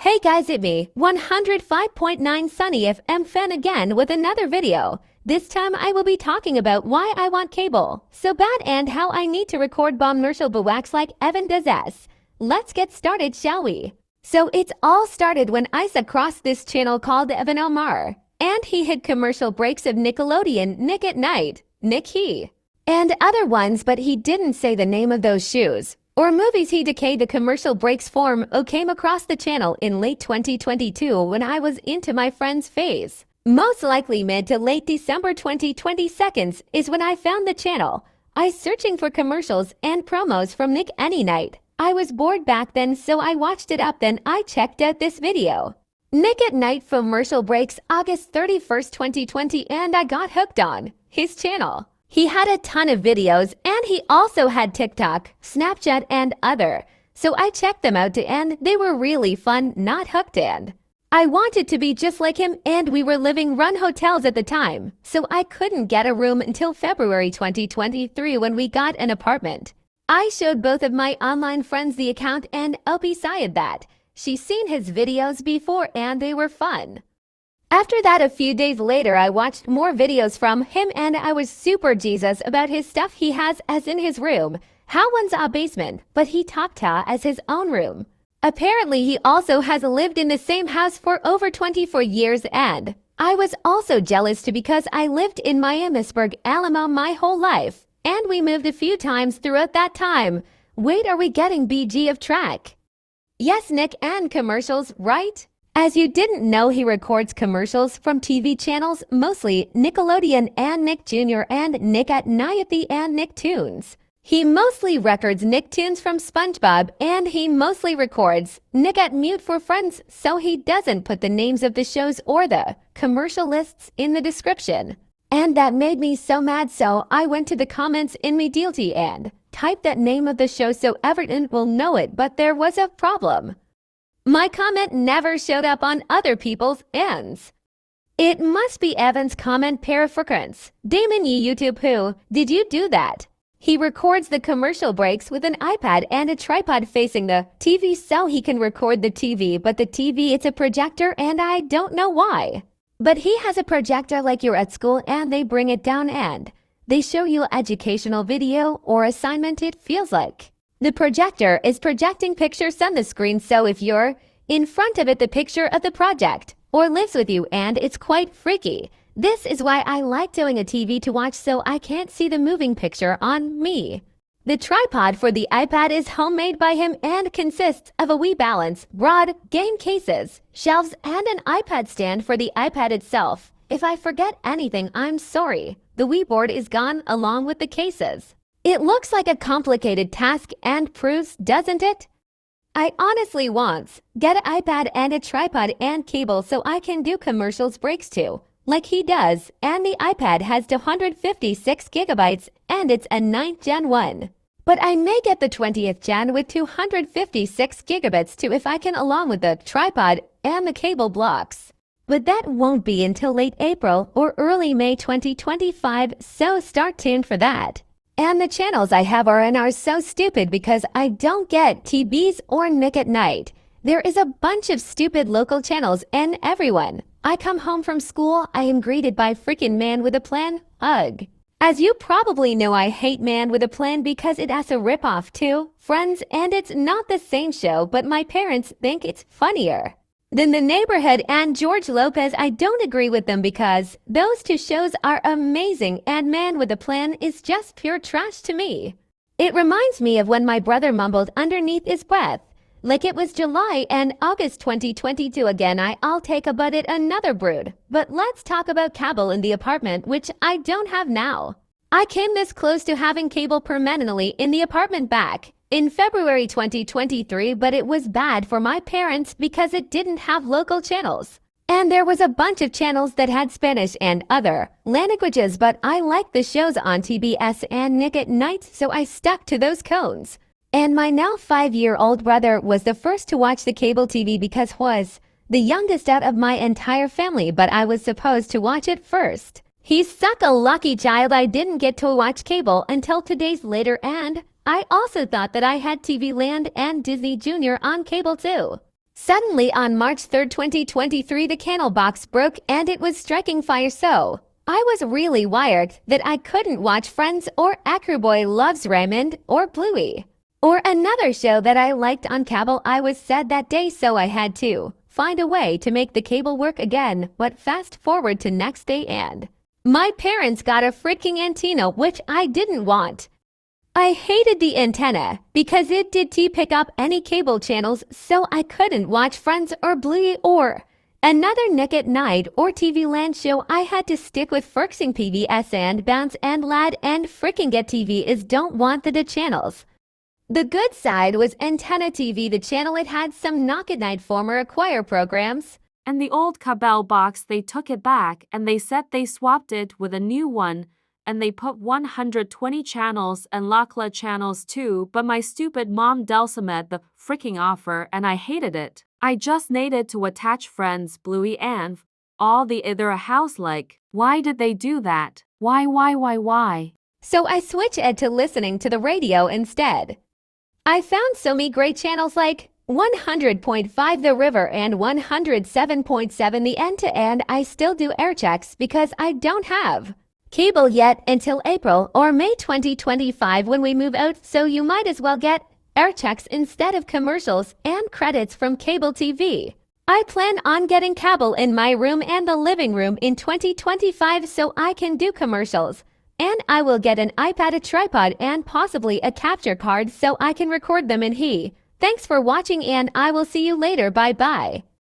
Hey guys, it's me, 105.9 Sunny FM fan again with another video. This time I will be talking about why I want cable so bad and how I need to record commercial wax like Evan does us. Let's get started, shall we? So it's all started when Isa crossed this channel called Evan Omar, and he had commercial breaks of Nickelodeon, Nick at Night, Nick He, and other ones, but he didn't say the name of those shoes or movies he decayed. The commercial breaks form came across the channel in late 2022 when I was into my friend's phase. Most likely mid to late December 2020 seconds is when I found the channel. I searching for commercials and promos from Nick any night. I was bored back then, so I watched it up, then I checked out this video. Nick at Night commercial breaks August 31st, 2020, and I got hooked on his channel. He had a ton of videos, and he also had TikTok, Snapchat, and other. So I checked them out and they were really fun, not hooked, and I wanted to be just like him, and we were living run hotels at the time. So I couldn't get a room until February 2023 when we got an apartment. I showed both of my online friends the account, and beside that, she's seen his videos before and they were fun. After that, a few days later, I watched more videos from him and I was super Jesus about his stuff he has as in his room. How one's a basement, but he talked as his own room. Apparently, he also has lived in the same house for over 24 years, and I was also jealous too because I lived in Miamisburg, Alamo my whole life, and we moved a few times throughout that time. Wait, are we getting BG of track? Yes, Nick and commercials, right? As you didn't know, he records commercials from TV channels, mostly Nickelodeon and Nick Jr. and Nick at Night and Nicktoons. He mostly records Nicktoons from SpongeBob, and he mostly records Nick at Mute for Friends, so he doesn't put the names of the shows or the commercial lists in the description. And that made me so mad, so I went to the comments immediately and typed that name of the show so everyone will know it, but there was a problem. My comment never showed up on other people's ends. It must be Evan's comment preference. Damon YouTube, who did you do that? He records the commercial breaks with an iPad and a tripod facing the TV so he can record the TV, but the TV, it's a projector and I don't know why. But he has a projector like you're at school and they bring it down and they show you educational video or assignment, it feels like. The projector is projecting pictures on the screen, so if you're in front of it, the picture of the project or lives with you, and it's quite freaky. This is why I like doing a TV to watch so I can't see the moving picture on me. The tripod for the iPad is homemade by him and consists of a Wii balance, rod, game cases, shelves, and an iPad stand for the iPad itself. If I forget anything, I'm sorry. The Wii board is gone along with the cases. It looks like a complicated task and proves, doesn't it? I honestly want get an iPad and a tripod and cable so I can do commercials breaks too, like he does, and the iPad has 256 gigabytes and it's a 9th Gen one. But I may get the 20th Gen with 256 gigabits too if I can, along with the tripod and the cable blocks. But that won't be until late April or early May 2025, so start tuned for that. And the channels I have are so stupid because I don't get TVs or Nick at Night. There is a bunch of stupid local channels, and everyone I come home from school, I am greeted by freaking Man with a Plan. Ugh. As you probably know, I hate Man with a Plan because it has a ripoff too, friends, and it's not the same show, but my parents think it's funnier than The Neighborhood and George Lopez. I don't agree with them because those two shows are amazing, and Man with a Plan is just pure trash to me. It reminds me of when my brother mumbled underneath his breath, like it was July and August 2022 again. I'll take a bud at another brood. But let's talk about cable in the apartment, which I don't have now. I came this close to having cable permanently in the apartment back in February 2023, but it was bad for my parents because it didn't have local channels. And there was a bunch of channels that had Spanish and other languages, but I liked the shows on TBS and Nick at Night, so I stuck to those cones. And my now 5-year-old brother was the first to watch the cable TV because was the youngest out of my entire family, but I was supposed to watch it first. He's such a lucky child. I didn't get to watch cable until 2 days later, and I also thought that I had TV Land and Disney Junior on cable too. Suddenly on March 3rd, 2023, the candle box broke and it was striking fire, so I was really wired that I couldn't watch Friends or Acroboy Loves Raymond or Bluey or another show that I liked on cable. I was sad that day, so I had to find a way to make the cable work again. But fast forward to next day and my parents got a freaking antenna, which I didn't want. I hated the antenna because it did pick up any cable channels, so I couldn't watch Friends or Bluey or another Nick at Night or TV Land show. I had to stick with Ferksing PBS and Bounce and Lad and freaking Get TV is don't want the channels. The good side was Antenna TV, the channel. It had some Knock at Night former acquire programs. And the old cabel box, they took it back and they said they swapped it with a new one and they put 120 channels and Lakla channels too, but my stupid mom delcimed the freaking offer and I hated it. I just needed to attach Friends, Bluey and all the other house. Like, why did they do that? Why? So I switched to listening to the radio instead. I found so many great channels like 100.5 The River and 107.7 The End to End. I still do air checks because I don't have cable yet until April or May 2025 when we move out, so you might as well get air checks instead of commercials and credits from cable TV. I plan on getting cable in my room and the living room in 2025 so I can do commercials. And I will get an iPad, a tripod, and possibly a capture card so I can record them in he. Thanks for watching and I will see you later. Bye bye.